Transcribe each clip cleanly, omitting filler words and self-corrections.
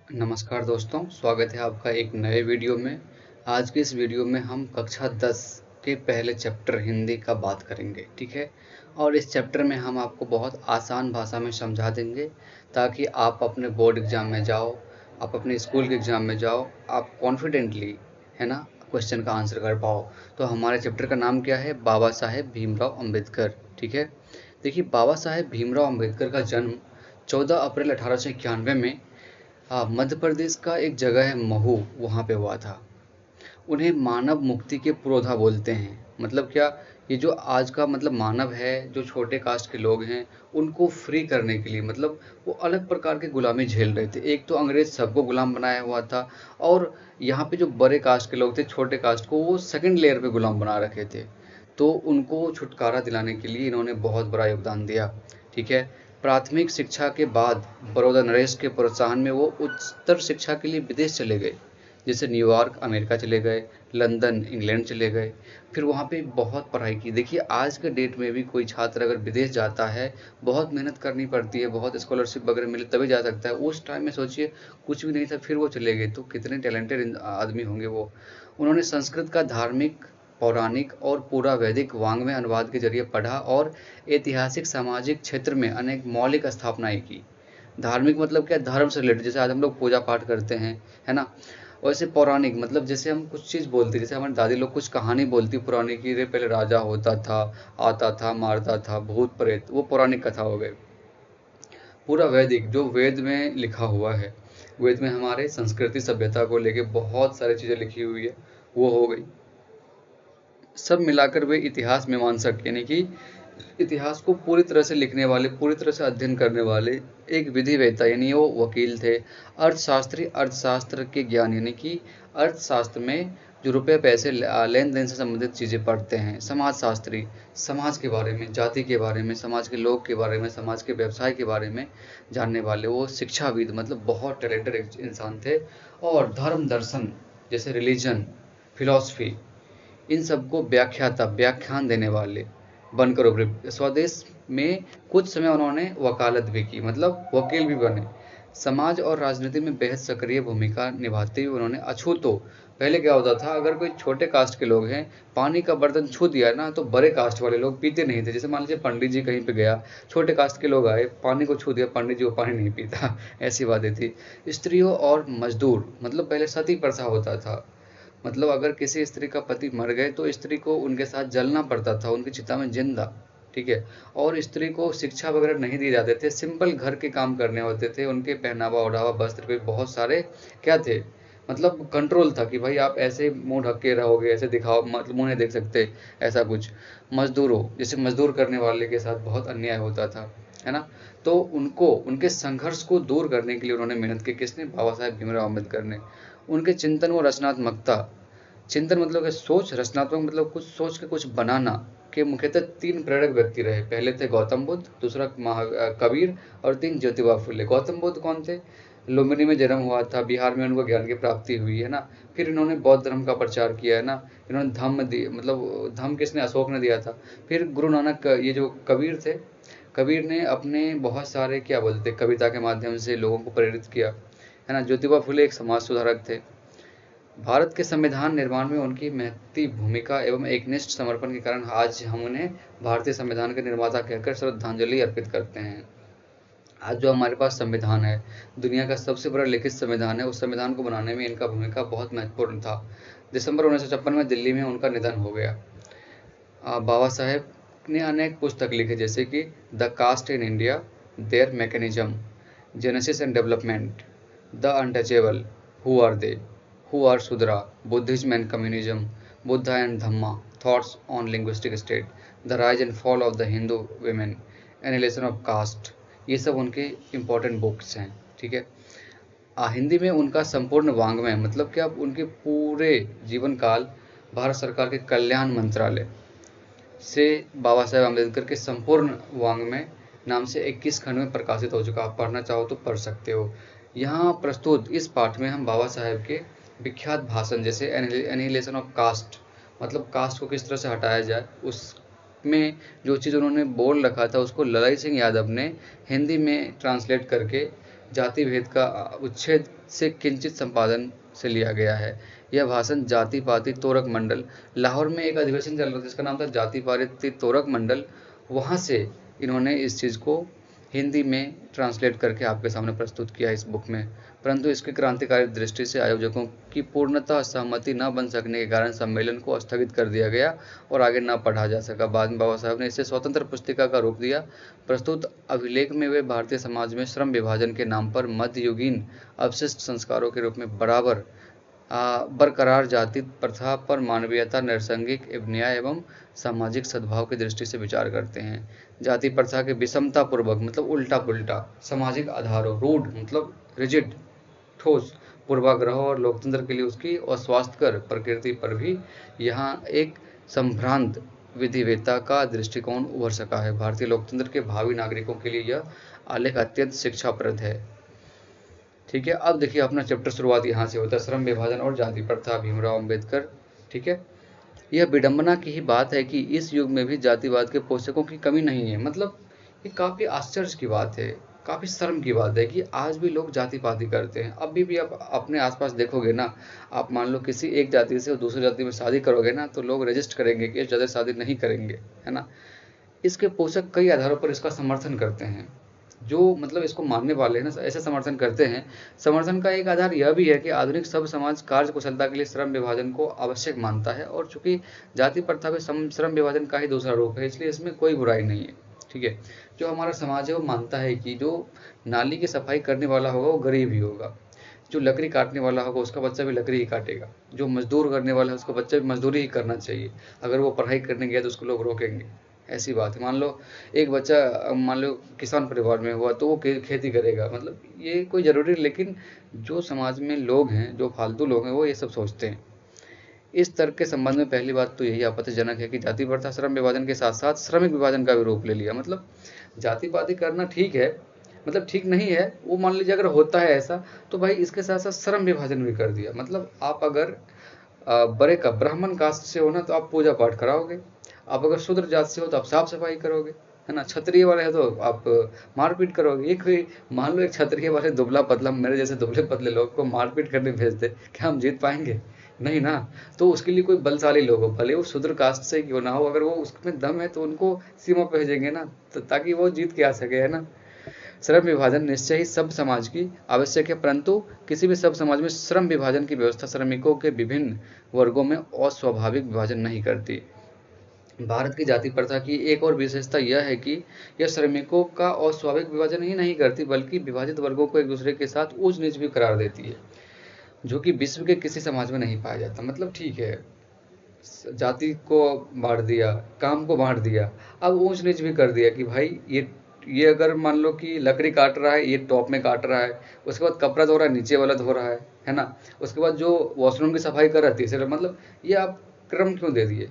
नमस्कार दोस्तों, स्वागत है आपका एक नए वीडियो में। आज के इस वीडियो में हम कक्षा 10 के पहले चैप्टर हिंदी का बात करेंगे, ठीक है। और इस चैप्टर में हम आपको बहुत आसान भाषा में समझा देंगे ताकि आप अपने बोर्ड एग्जाम में जाओ, आप अपने स्कूल के एग्जाम में जाओ, आप कॉन्फिडेंटली, है ना, क्वेश्चन का आंसर कर पाओ। तो हमारे चैप्टर का नाम क्या है? बाबा साहेब भीमराव अम्बेडकर, ठीक है। देखिए, बाबा साहेब भीमराव अम्बेडकर का जन्म 14 अप्रैल 1891 में मध्य प्रदेश का एक जगह है महू, वहाँ पे हुआ था। उन्हें मानव मुक्ति के पुरोधा बोलते हैं। मतलब क्या? ये जो आज का मतलब मानव है, जो छोटे कास्ट के लोग हैं, उनको फ्री करने के लिए, मतलब वो अलग प्रकार की गुलामी झेल रहे थे। एक तो अंग्रेज सबको गुलाम बनाया हुआ था, और यहाँ पे जो बड़े कास्ट के लोग थे, छोटे कास्ट को वो सेकंड लेयर पे गुलाम बना रखे थे। तो उनको छुटकारा दिलाने के लिए इन्होंने बहुत बड़ा योगदान दिया, ठीक है। प्राथमिक शिक्षा के बाद बड़ौदा नरेश के प्रोत्साहन में वो उच्चतर शिक्षा के लिए विदेश चले गए, जैसे न्यूयॉर्क अमेरिका चले गए, लंदन इंग्लैंड चले गए, फिर वहाँ पे बहुत पढ़ाई की। देखिए, आज के डेट में भी कोई छात्र अगर विदेश जाता है, बहुत मेहनत करनी पड़ती है, बहुत स्कॉलरशिप वगैरह मिले तभी जा सकता है। उस टाइम में सोचिए, कुछ भी नहीं था, फिर वो चले गए, तो कितने टैलेंटेड आदमी होंगे वो। उन्होंने संस्कृत का धार्मिक, पौराणिक और पूरा वैदिक वाङ्मय अनुवाद के जरिए पढ़ा और ऐतिहासिक सामाजिक क्षेत्र में अनेक मौलिक स्थापनाएं की। धार्मिक मतलब क्या? धर्म से रिलेटेड, जैसे आज हम लोग पूजा पाठ करते हैं, है ना। वैसे पौराणिक मतलब जैसे हम कुछ चीज़ बोलते हैं, जैसे हमारी दादी लोग कुछ कहानी बोलती पुरानी की, रे पहले राजा होता था, आता था, मारता था, भूत प्रेत, वो पौराणिक कथा हो गई। पूरा वैदिक, जो वेद में लिखा हुआ है, वेद में हमारे संस्कृति सभ्यता को लेके बहुत सारी चीज़ें लिखी हुई है, वो हो गई। सब मिलाकर वे इतिहास मीमांसक, यानी कि इतिहास को पूरी तरह से लिखने वाले, पूरी तरह से अध्ययन करने वाले एक विधिवेत्ता, यानी वो वकील थे। अर्थशास्त्री, अर्थशास्त्र के ज्ञान, यानी कि अर्थशास्त्र में जो रुपए पैसे लेन देन से संबंधित चीज़ें पढ़ते हैं। समाजशास्त्री, समाज के बारे में, जाति के बारे में, समाज के लोग के बारे में, समाज के व्यवसाय के बारे में जानने वाले वो शिक्षाविद, मतलब बहुत टैलेंटेड इंसान थे। और धर्म दर्शन, जैसे रिलीजन, फिलॉसफी, इन सबको व्याख्याता, व्याख्यान देने वाले बनकर उभरे। स्वदेश में कुछ समय उन्होंने वकालत भी की, मतलब वकील भी बने। समाज और राजनीति में बेहद सक्रिय भूमिका निभाते हुए उन्होंने अछूतो, पहले क्या होता था, अगर कोई छोटे कास्ट के लोग हैं, पानी का बर्तन छू दिया ना, तो बड़े कास्ट वाले लोग पीते नहीं थे। जैसे मान लीजिए पंडित जी कहीं पे गया, छोटे कास्ट के लोग आए, पानी को छू दिया, पंडित जी वो पानी नहीं पीता ऐसी बातें थी। स्त्रियों और मजदूर, मतलब पहले सती प्रथा होता था, मतलब अगर किसी स्त्री का पति मर गए तो स्त्री को उनके साथ जलना पड़ता था, उनकी चिता में जिंदा, ठीक है। और स्त्री को शिक्षा वगैरह नहीं दिए जाते थे, सिंपल घर के काम करने होते थे। उनके पहनावा ओढ़ावा वस्त्र पे बहुत सारे क्या थे, मतलब कंट्रोल था कि भाई आप ऐसे मुंह ढक के रहोगे, ऐसे दिखाओ, मतलब मुंह नहीं देख सकते, ऐसा कुछ। मजदूरों, जैसे मजदूर करने वाले के साथ बहुत अन्याय होता था, है ना। तो उनको, उनके संघर्ष को दूर करने के लिए उन्होंने मेहनत की। किसने? बाबा साहेब भीमराव अम्बेडकर ने। उनके चिंतन व रचनात्मकता, चिंतन मतलब है सोच, रचनात्मक मतलब कुछ सोच के कुछ बनाना, के मुख्यतः तीन प्रेरक व्यक्ति रहे। पहले थे गौतम बुद्ध, दूसरा कबीर, और तीन ज्योतिबा फुले। गौतम बुद्ध कौन थे? लुम्बिनी में जन्म हुआ था, बिहार में उनको ज्ञान की प्राप्ति हुई, है ना। फिर इन्होंने बौद्ध धर्म का प्रचार किया, है ना। इन्होंने धम्म दी, मतलब धम्म किसने? अशोक ने दिया था। फिर गुरु नानक, ये जो कबीर थे, कबीर ने अपने बहुत सारे क्या बोलते, कविता के माध्यम से लोगों को प्रेरित किया, है ना। ज्योतिबा फुले एक समाज सुधारक थे। भारत के संविधान निर्माण में उनकी महती भूमिका एवं एकनिष्ठ समर्पण के कारण आज हम उन्हें भारतीय संविधान के निर्माता कहकर श्रद्धांजलि अर्पित करते हैं। आज जो हमारे पास संविधान है, दुनिया का सबसे बड़ा लिखित संविधान है, उस संविधान को बनाने में इनका भूमिका बहुत महत्वपूर्ण था। दिसंबर 1956 में दिल्ली में उनका निधन हो गया। बाबा साहेब ने अनेक पुस्तक लिखे, जैसे कि the caste in India, their mechanism, genesis and development, the untouchable, who are they, who are Shudra, buddhism and communism, Buddha and Dhamma, thoughts on linguistic state, the rise and fall of the Hindu women, analysis of caste, ये सब उनके important books हैं, ठीक है। हिंदी में उनका संपूर्ण वाङ्मय, मतलब कि आप उनके पूरे जीवन काल, भारत सरकार के कल्याण मंत्रालय से बाबा साहेब अम्बेडकर के संपूर्ण वाङ्मय नाम से 21 खंड में प्रकाशित हो चुका। आप पढ़ना चाहो तो पढ़ सकते हो। यहाँ प्रस्तुत इस पाठ में हम बाबा साहेब के विख्यात भाषण, जैसे एनिहिलेशन ऑफ कास्ट, मतलब कास्ट को किस तरह से हटाया जाए, उसमें जो चीज़ उन्होंने बोल रखा था उसको ललाई सिंह यादव ने हिंदी में ट्रांसलेट करके जाति भेद का उच्छेद से किंचित संपादन से लिया गया है। यह भाषण जाति पाति तोरक मंडल, लाहौर में एक अधिवेशन चल रहा था जिसका नाम था जाति पाति तोरक मंडल, वहाँ से इन्होंने इस चीज़ को हिंदी में ट्रांसलेट करके आपके सामने प्रस्तुत किया इस बुक में। परंतु इसकी क्रांतिकारी दृष्टि से आयोजकों की पूर्णतः सहमति न बन सकने के कारण सम्मेलन को स्थगित कर दिया गया और आगे न पढ़ा जा सका। बाद में बाबा साहब ने इसे स्वतंत्र पुस्तिका का रूप दिया। प्रस्तुत अभिलेख में वे भारतीय समाज में श्रम विभाजन के नाम पर मध्ययुगीन अवशिष्ट संस्कारों के रूप में बरकरार जाति प्रथा पर मानवीयता, नैसर्गिक न्याय एवं सामाजिक सद्भाव की दृष्टि से विचार करते हैं। जाति प्रथा के विषमता पूर्वक मतलब उल्टा पुल्टा सामाजिक आधारों, रूढ़ मतलब रिजिड ठोस पूर्वाग्रहों और लोकतंत्र के लिए उसकी अस्वास्थ्यकर प्रकृति पर भी यहाँ एक संभ्रांत विधिवेता का दृष्टिकोण उभर सका है। भारतीय लोकतंत्र के भावी नागरिकों के लिए यह आलेख अत्यंत शिक्षाप्रद है। ठीक है, अब देखिए अपना चैप्टर शुरुआत यहाँ से होता है, श्रम विभाजन और जाति प्रथा, भीमराव अंबेडकर। ठीक है, यह विडंबना की ही बात है कि इस युग में भी जातिवाद के पोषकों की कमी नहीं है। मतलब ये काफ़ी आश्चर्य की बात है, काफ़ी शर्म की बात है कि आज भी लोग जाति पाति करते हैं। अभी भी आप अपने आसपास देखोगे ना, आप मान लो किसी एक जाति से दूसरी जाति में शादी करोगे ना, तो लोग रजिस्ट करेंगे कि इस जाति से शादी नहीं करेंगे, है ना। इसके पोषक कई आधारों पर इसका समर्थन करते हैं। जो मतलब इसको मानने वाले हैं ना, ऐसे समर्थन करते हैं। समर्थन का एक आधार यह भी है कि आधुनिक सब समाज कार्य कुशलता के लिए श्रम विभाजन को आवश्यक मानता है, और चूंकि जाति प्रथा भी श्रम विभाजन का ही दूसरा रूप है, इसलिए इसमें कोई बुराई नहीं है। ठीक है, जो हमारा समाज है वो मानता है कि जो नाली की सफाई करने वाला होगा वो गरीब ही होगा, जो लकड़ी काटने वाला होगा उसका बच्चा भी लकड़ी ही काटेगा, जो मजदूर करने वाला है उसका बच्चा भी मजदूरी ही करना चाहिए। अगर वो पढ़ाई करने गया तो उसको लोग रोकेंगे, ऐसी बात है। मान लो एक बच्चा मान लो किसान परिवार में हुआ तो वो खेती करेगा, मतलब ये कोई ज़रूरी, लेकिन जो समाज में लोग हैं, जो फालतू लोग हैं, वो ये सब सोचते हैं। इस तर्क के संबंध में पहली बात तो यही आपत्तिजनक है कि जाति प्रथा श्रम विभाजन के साथ साथ श्रमिक विभाजन का भी रूप ले लिया। मतलब जाति पाति करना ठीक है, मतलब ठीक नहीं है वो, मान लीजिए अगर होता है ऐसा, तो भाई इसके साथ साथ श्रम विभाजन भी कर दिया। मतलब आप अगर बड़े का ब्राह्मण कास्ट से हो ना, तो आप पूजा पाठ कराओगे, आप अगर शूद्र जात से हो तो आप साफ सफाई करोगे, है ना। क्षत्रिय वाले हैं तो आप मारपीट करोगे। एक भी मान लो एक क्षत्रिय वाले दुबला पतला मेरे जैसे दुबले पतले लोग को मारपीट करने भेज दे, क्या हम जीत पाएंगे? नहीं ना। तो उसके लिए कोई बलशाली लोग हो, भले वो शूद्र कास्ट से क्यों ना हो, अगर वो उसमें दम है तो उनको सीमा पे भेजेंगे ना, तो ताकि वो जीत के आ सके, है ना। श्रम विभाजन निश्चय ही सब समाज की आवश्यक है, परंतु किसी भी सब समाज में श्रम विभाजन की व्यवस्था श्रमिकों के विभिन्न वर्गों में अस्वाभाविक विभाजन नहीं करती। भारत की जाति प्रथा की एक और विशेषता यह है कि यह श्रमिकों का अस्वाभाविक विभाजन ही नहीं करती, बल्कि विभाजित वर्गों को एक दूसरे के साथ ऊंच नीच भी करार देती है, जो कि विश्व के किसी समाज में नहीं पाया जाता। मतलब ठीक है, जाति को बांट दिया, काम को बांट दिया, अब ऊंच नीच भी कर दिया कि भाई ये अगर मान लो कि लकड़ी काट रहा है, ये टॉप में काट रहा है, उसके बाद कपड़ा धो रहा है, नीचे वाला धो रहा है ना। उसके बाद जो वॉशरूम की सफाई कर रहा है तीसरे, मतलब ये आप क्रम क्यों दे दिए?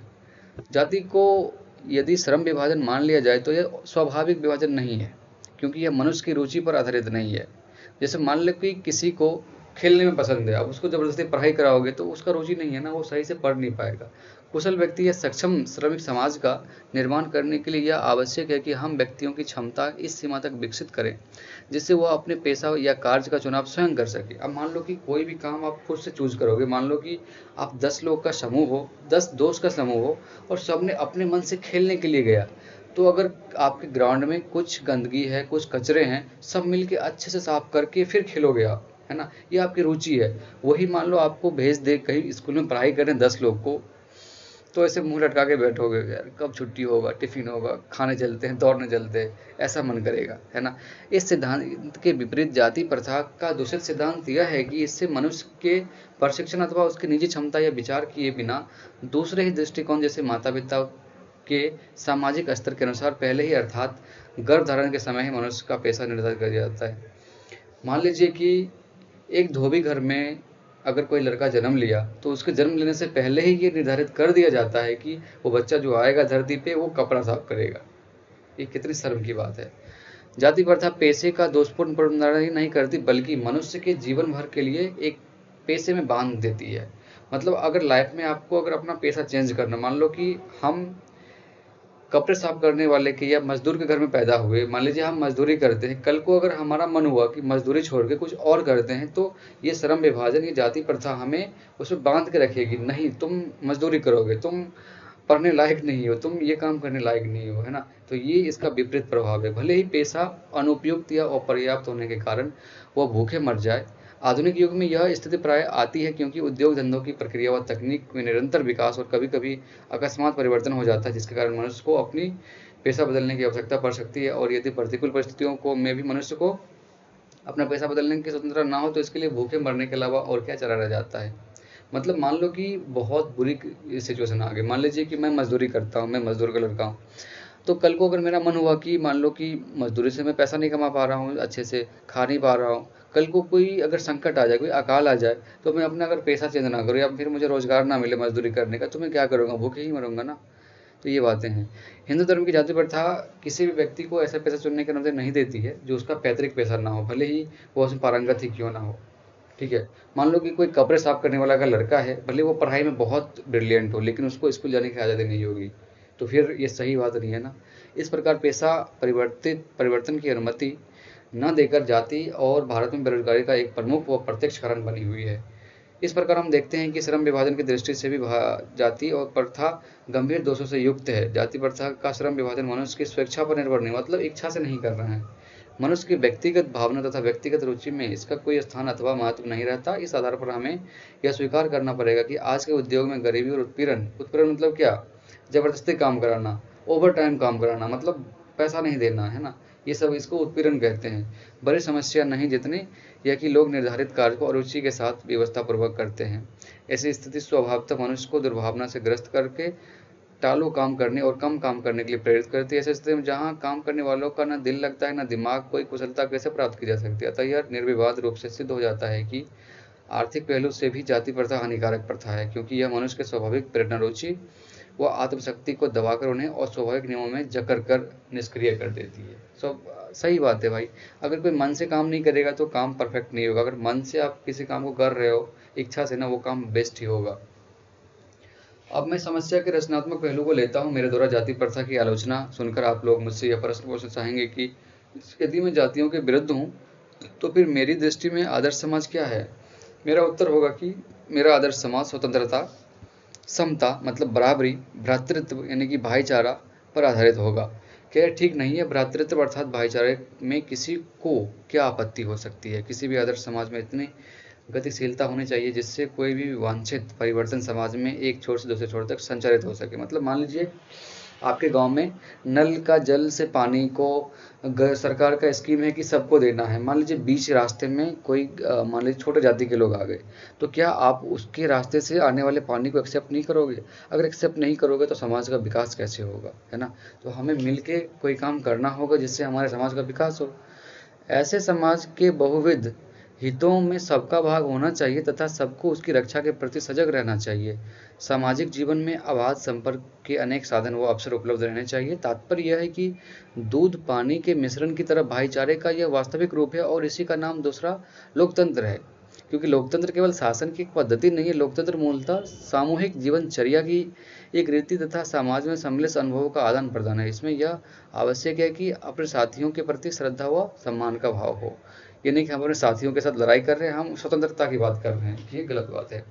जाति को यदि श्रम विभाजन मान लिया जाए तो यह स्वाभाविक विभाजन नहीं है, क्योंकि यह मनुष्य की रुचि पर आधारित नहीं है। जैसे मान लो कि किसी को खेलने में पसंद है, अब उसको जबरदस्ती पढ़ाई कराओगे तो उसका रुचि नहीं है ना, वो सही से पढ़ नहीं पाएगा। कुशल व्यक्ति या सक्षम श्रमिक समाज का निर्माण करने के लिए यह आवश्यक है कि हम व्यक्तियों की क्षमता इस सीमा तक विकसित करें जिससे वह अपने पेशा या कार्य का चुनाव स्वयं कर सके। अब मान लो कि कोई भी काम आप खुद से चूज करोगे, मान लो कि आप 10 लोग का समूह हो, 10 दोस्त का समूह हो, और सबने अपने मन से खेलने के लिए गया, तो अगर आपके ग्राउंड में कुछ गंदगी है, कुछ कचरे हैं, सब मिलके अच्छे से साफ करके फिर खेलोगे आप, है ना। ये आपकी रुचि है। वही मान लो आपको भेज दे कहीं स्कूल में पढ़ाई करें 10 लोग को, तो ऐसे मुंह लटका के बैठोगे, यार कब छुट्टी होगा, टिफिन होगा, खाने चलते हैं, दौड़ने चलते हैं, ऐसा मन करेगा, है ना। इस सिद्धांत के विपरीत जाति प्रथा का दूसरा सिद्धांत यह है कि इससे मनुष्य के प्रशिक्षण अथवा उसकी निजी क्षमता या विचार किए बिना दूसरे ही दृष्टिकोण जैसे माता पिता के सामाजिक स्तर के अनुसार पहले ही अर्थात गर्भधारण के समय ही मनुष्य का पेशा निर्धारित कर दिया जाता है। मान लीजिए कि एक धोबी घर में अगर कोई लड़का जन्म लिया, तो उसके जन्म लेने से पहले ही ये निर्धारित कर दिया जाता है कि वो बच्चा जो आएगा धरती पे वो कपड़ा साफ करेगा। ये कितनी शर्म की बात है। जाति प्रथा पेशे का दोषपूर्ण परिणाम ही नहीं करती, बल्कि मनुष्य के जीवन भर के लिए एक पेशे में बांध देती है। मतलब अगर लाइफ में आपको अगर अपना पेशा चेंज करना, मान लो कि हम कपड़े साफ करने वाले के या मजदूर के घर में पैदा हुए, मान लीजिए हम मजदूरी करते हैं, कल को अगर हमारा मन हुआ कि मजदूरी छोड़ के कुछ और करते हैं, तो ये श्रम विभाजन, ये जाति प्रथा हमें उसमें बांध के रखेगी। नहीं, तुम मजदूरी करोगे, तुम पढ़ने लायक नहीं हो, तुम ये काम करने लायक नहीं हो, है ना। तो ये इसका विपरीत प्रभाव है। भले ही पेशा अनुपयुक्त या अपर्याप्त होने के कारण वह भूखे मर जाए, आधुनिक युग में यह स्थिति प्राय आती है क्योंकि उद्योग धंधों की प्रक्रिया व तकनीक में निरंतर विकास और कभी कभी अकस्मात परिवर्तन हो जाता है, जिसके कारण मनुष्य को अपनी पेशा बदलने की आवश्यकता पड़ सकती है। और यदि प्रतिकूल परिस्थितियों को में भी मनुष्य को अपना पेशा बदलने की स्वतंत्रता ना हो, तो इसके लिए भूखे मरने के अलावा और क्या चला रह जाता है। मतलब मान लो कि बहुत बुरी सिचुएशन आ गई, मान लीजिए कि मैं मजदूरी करता हूँ, मैं मजदूर का लड़का हूँ, तो कल को अगर मेरा मन हुआ कि मान लो कि मजदूरी से मैं पैसा नहीं कमा पा रहा हूँ, अच्छे से खा नहीं पा रहा हूँ, कल को कोई अगर संकट आ जाए, कोई अकाल आ जाए, तो मैं अपना अगर पैसा चेंज ना करूँ या फिर मुझे रोजगार ना मिले मजदूरी करने का, तो मैं क्या करूँगा, भूखे ही मरूंगा ना। तो ये बातें हैं। हिंदू धर्म की जाति प्रथा किसी भी व्यक्ति को ऐसा पेशा चुनने की अनुमति नहीं देती है जो उसका पैतृक पेशा ना हो, भले ही वो उसमें पारंगत ही क्यों ना हो। ठीक है, मान लो कि कोई कपड़े साफ करने वाला का लड़का है, भले वो पढ़ाई में बहुत ब्रिलियंट हो, लेकिन उसको स्कूल जाने की आज़ादी नहीं होगी, तो फिर ये सही बात नहीं है ना। इस प्रकार पेशा परिवर्तन की अनुमति न देकर जाति और भारत में बेरोजगारी का एक प्रमुख व प्रत्यक्ष कारण बनी हुई है। इस प्रकार हम देखते हैं कि श्रम विभाजन की दृष्टि से भी जाति और प्रथा गंभीर दोषों से युक्त है। जाति प्रथा का श्रम विभाजन मनुष्य की स्वेच्छा पर निर्भर नहीं, मतलब इच्छा से नहीं कर रहे हैं, मनुष्य की व्यक्तिगत भावना तथा व्यक्तिगत रुचि में इसका कोई स्थान अथवा महत्व नहीं रहता। इस आधार पर हमें यह स्वीकार करना पड़ेगा कि आज के उद्योग में गरीबी और उत्पीड़न मतलब क्या, जबरदस्ती काम कराना, ओवर टाइम काम कराना, मतलब पैसा नहीं देना, है ना, ये सब इसको उत्पीड़न कहते हैं। बड़ी समस्या नहीं जितनी यह कि लोग निर्धारित कार्य को अरुचि के साथ व्यवस्था पूर्वक करते हैं। ऐसी स्थिति स्वभावतः मनुष्य को दुर्भावना से ग्रस्त करके टालो काम करने और कम काम करने के लिए प्रेरित करती है। ऐसी स्थिति में जहाँ काम करने वालों का न दिल लगता है न दिमाग, कोई कुशलता कैसे प्राप्त की जा सकती है। अतः यह निर्विवाद रूप से सिद्ध हो जाता है कि आर्थिक पहलू से भी जाति प्रथा हानिकारक प्रथा है, क्योंकि यह मनुष्य के स्वाभाविक प्रेरणा, रुचि व आत्मशक्ति को दबाकर उन्हें अस्वाभाविक नियमों में जकड़ कर निष्क्रिय कर देती है। सही बात है भाई, अगर कोई मन से काम नहीं करेगा तो काम परफेक्ट नहीं होगा। अगर मन से आप किसी काम को कर रहे हो इच्छा से ना, वो काम बेस्ट ही होगा। अब मैं समस्या के रचनात्मक पहलू को लेता हूँ। मेरे द्वारा जाति प्रथा की आलोचना सुनकर आप लोग मुझसे यह प्रश्न पूछना चाहेंगे कि यदि मैं जातियों के विरुद्ध हूँ तो फिर मेरी दृष्टि में आदर्श समाज क्या है। मेरा उत्तर होगा कि मेरा आदर्श समाज स्वतंत्रता, समता मतलब बराबरी, भ्रातृत्व यानी कि भाईचारा पर आधारित होगा। क्या ठीक नहीं है? भ्रातृत्व अर्थात भाईचारे में किसी को क्या आपत्ति हो सकती है। किसी भी आदर्श समाज में इतनी गतिशीलता होनी चाहिए जिससे कोई भी वांछित परिवर्तन समाज में एक छोर से दूसरे छोर तक संचारित हो सके। मतलब मान लीजिए आपके गांव में नल का जल से पानी को सरकार का स्कीम है कि सबको देना है। मान लीजिए बीच रास्ते में कोई मान लीजिए छोटे जाति के लोग आ गए, तो क्या आप उसके रास्ते से आने वाले पानी को एक्सेप्ट नहीं करोगे? अगर एक्सेप्ट नहीं करोगे तो समाज का विकास कैसे होगा, है ना। तो हमें मिलके कोई काम करना होगा जिससे हमारे समाज का विकास हो। ऐसे समाज के बहुविध हितों में सबका भाग होना चाहिए तथा सबको उसकी रक्षा के प्रति सजग रहना चाहिए। सामाजिक जीवन में आवाज संपर्क के अनेक साधन व अवसर उपलब्ध रहने चाहिए। तात्पर्य यह है कि दूध पानी के मिश्रण की तरह भाईचारे का यह वास्तविक रूप है और इसी का नाम दूसरा लोकतंत्र है। क्योंकि लोकतंत्र केवल शासन की एक पद्धति नहीं है, लोकतंत्र मूलतः सामूहिक जीवनचर्या की एक रीति तथा समाज में सम्मिलित अनुभवों का आदान प्रदान है। इसमें यह आवश्यक है कि अपने साथियों के प्रति श्रद्धा व सम्मान का भाव हो। ये नहीं कि हम अपने साथियों के साथ लड़ाई कर रहे हैं, हम स्वतंत्रता की बात कर रहे हैं, ये गलत बात है।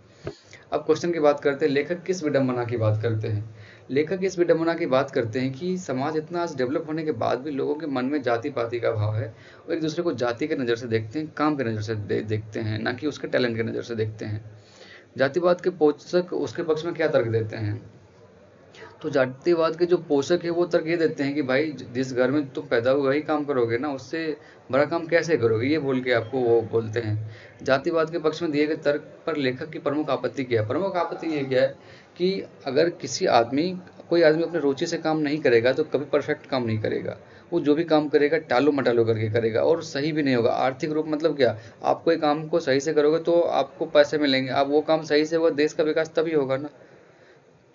अब क्वेश्चन की बात करते हैं, लेखक किस विडंबना की बात करते हैं। लेखक इस विडंबना की बात करते हैं कि समाज इतना आज डेवलप होने के बाद भी लोगों के मन में जाति पाति का भाव है और एक दूसरे को जाति के नज़र से देखते हैं, काम के नज़र से देखते हैं, ना कि उसके टैलेंट के नज़र से देखते हैं। जातिवाद के पोषक उसके पक्ष में क्या तर्क देते हैं? तो जातिवाद के जो पोषक है वो तर्क ये देते हैं कि भाई जिस घर में तुम पैदा हुए वही काम करोगे ना, उससे बड़ा काम कैसे करोगे, ये बोल के आपको वो बोलते हैं। जातिवाद के पक्ष में दिए गए तर्क पर लेखक की प्रमुख आपत्ति क्या है? प्रमुख आपत्ति ये क्या है कि अगर कोई आदमी अपने रुचि से काम नहीं करेगा तो कभी परफेक्ट काम नहीं करेगा। वो जो भी काम करेगा टालो मटालो करके करेगा और सही भी नहीं होगा। आर्थिक रूप मतलब क्या, आप कोई काम को सही से करोगे तो आपको पैसे मिलेंगे, आप वो काम सही से हुआ देश का विकास तभी होगा ना।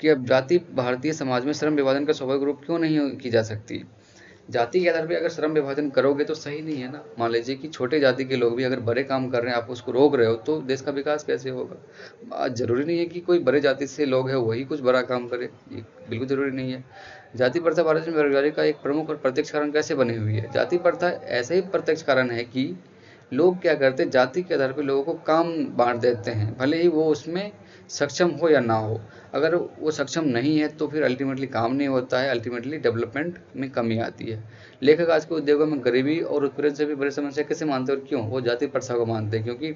कि अब भारतीय समाज में श्रम विभाजन का स्वाभाविक रूप क्यों नहीं की जा सकती? जाति के आधार पे अगर श्रम विभाजन करोगे तो सही नहीं है ना। मान लीजिए कि छोटे जाति के लोग भी अगर बड़े काम कर रहे हैं, आप उसको रोक रहे हो, तो देश का विकास कैसे होगा। जरूरी नहीं है कि कोई बड़े जाति से लोग है वही कुछ बड़ा काम करे, ये बिल्कुल जरूरी नहीं है। जाति प्रथा भारत में बेरोजगारी का एक प्रमुख और प्रत्यक्ष कारण कैसे बनी हुई है। जाति प्रथा ऐसे ही प्रत्यक्ष कारण है कि लोग क्या करते हैं, जाति के आधार पर लोगों को काम बांट देते हैं, भले ही वो उसमें सक्षम हो या ना हो। अगर वो सक्षम नहीं है तो फिर अल्टीमेटली काम नहीं होता है, अल्टीमेटली डेवलपमेंट में कमी आती है। लेखक आज के उद्योगों में गरीबी और उत्पीड़न से भी बड़ी समस्या कैसे मानते हैं और क्यों। वो जाति प्रथा को मानते हैं, क्योंकि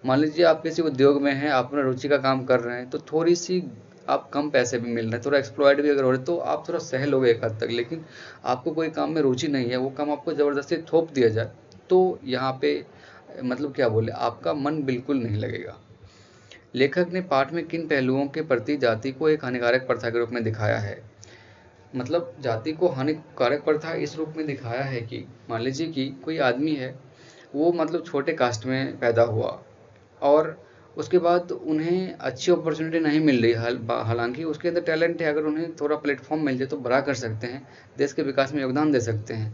मान लीजिए आप किसी उद्योग में हैं, आप अपना रुचि का काम कर रहे हैं, तो थोड़ी सी आप कम पैसे भी मिल रहे हैं, थोड़ा एक्सप्लॉयड भी अगर हो रहे तो आप थोड़ा सह लोगे एक हद तक। लेकिन आपको कोई काम में रुचि नहीं है, वो काम आपको ज़बरदस्ती थोप दिया जाए, तो यहाँ पे मतलब क्या बोले, आपका मन बिल्कुल नहीं लगेगा। लेखक ने पाठ में किन पहलुओं के प्रति जाति को एक हानिकारक प्रथा के रूप में दिखाया है। मतलब जाति को हानिकारक प्रथा इस रूप में दिखाया है कि मान लीजिए कि कोई आदमी है, वो मतलब छोटे कास्ट में पैदा हुआ और उसके बाद उन्हें अच्छी अपॉर्चुनिटी नहीं मिल रही, हालांकि उसके अंदर टैलेंट है, अगर उन्हें थोड़ा प्लेटफॉर्म मिल जाए तो बड़ा कर सकते हैं, देश के विकास में योगदान दे सकते हैं।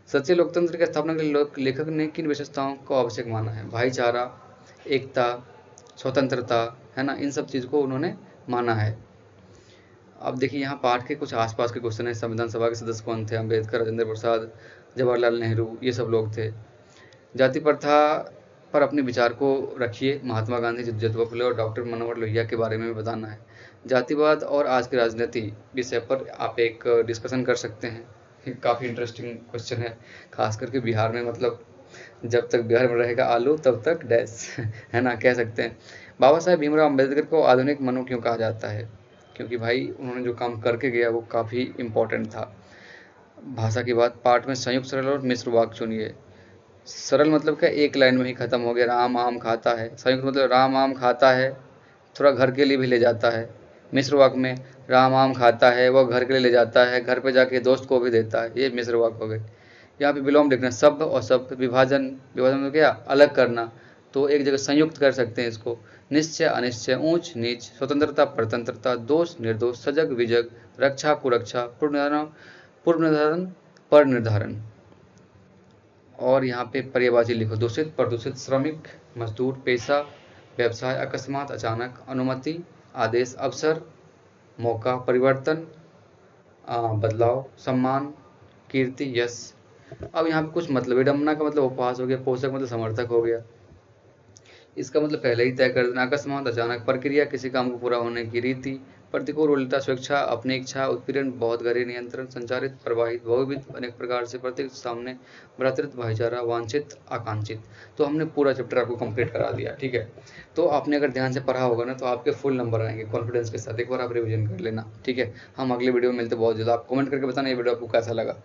सच्चे लोकतंत्र की स्थापना के लिए लेखक ने किन विशेषताओं को आवश्यक माना है। भाईचारा, एकता, स्वतंत्रता, है ना, इन सब चीज़ को उन्होंने माना है। अब देखिए यहाँ पाठ के कुछ आसपास के क्वेश्चन है। संविधान सभा के सदस्य कौन थे। अम्बेडकर, राजेंद्र प्रसाद, जवाहरलाल नेहरू, ये सब लोग थे। जाति प्रथा पर अपने विचार को रखिए। महात्मा गांधी, ज्योतिबा फुले और डॉक्टर मनोहर लोहिया के बारे में बताना है। जातिवाद और आज की राजनीति विषय पर आप एक डिस्कशन कर सकते हैं। काफ़ी इंटरेस्टिंग क्वेश्चन है, खास करके बिहार में, मतलब जब तक बिहार में रहेगा आलू तब तक डैश है ना, कह सकते हैं। बाबा साहेब भीमराव अम्बेडकर को आधुनिक मनु क्यों कहा जाता है। क्योंकि भाई उन्होंने जो काम करके गया वो काफ़ी इम्पोर्टेंट था। भाषा की बात, पाठ में संयुक्त, सरल और मिश्र वाक्य चुनिए। सरल मतलब क्या, एक लाइन में ही खत्म हो गया, राम आम खाता है। संयुक्त मतलब राम आम खाता है, थोड़ा घर के लिए भी ले जाता है। मिश्र वाक्य में राम आम खाता है, वह घर के लिए ले जाता है, घर पे जाके दोस्त को भी देता है, ये मिश्र वाक्य हो गए। यहाँ पे विलोम लिखना, शब्द और शब्द, विभाजन, विभाजन में क्या, अलग करना, तो एक जगह संयुक्त कर सकते हैं इसको। निश्चय अनिश्चय, ऊंच नीच, स्वतंत्रता परतंत्रता, दोष निर्दोष, सजग विजग, रक्षा कुरक्षा, पूर्व निर्धारण पर निर्धारण। और यहाँ पे पर्यायवाची लिखो, दूषित, प्रदूषित, श्रमिक, मजदूर, पेशा, व्यवसाय, अकस्मात, अचानक, अनुमति, आदेश, अवसर, मौका, परिवर्तन, बदलाव, सम्मान, कीर्ति, यश। अब यहाँ पे कुछ मतलब, विडम्बना का मतलब उपहास हो गया, पोषक मतलब समर्थक हो गया, इसका मतलब पहले ही तय कर देना। अकस्मात, अचानक, प्रक्रिया, किसी काम को पूरा होने की रीति, प्रतिकूल, उल्टा, स्वेच्छा, अपनी इच्छा, उत्पीड़न, बहुत गहरे नियंत्रण, संचारित, प्रवाहित, बहुविध, अनेक प्रकार से, प्रत्येक सामने, भ्रातृत्व, भाईचारा, वांछित, आकांक्षित। तो हमने पूरा चैप्टर आपको कंप्लीट करा दिया, ठीक है। तो आपने अगर ध्यान से पढ़ा होगा ना तो आपके फुल नंबर आएंगे कॉन्फिडेंस के साथ। एक बार आप रिविजन कर लेना, ठीक है। हम अगले वीडियो में मिलते बहुत जल्द। आप कमेंट करके बताना ये वीडियो आपको कैसा लगा।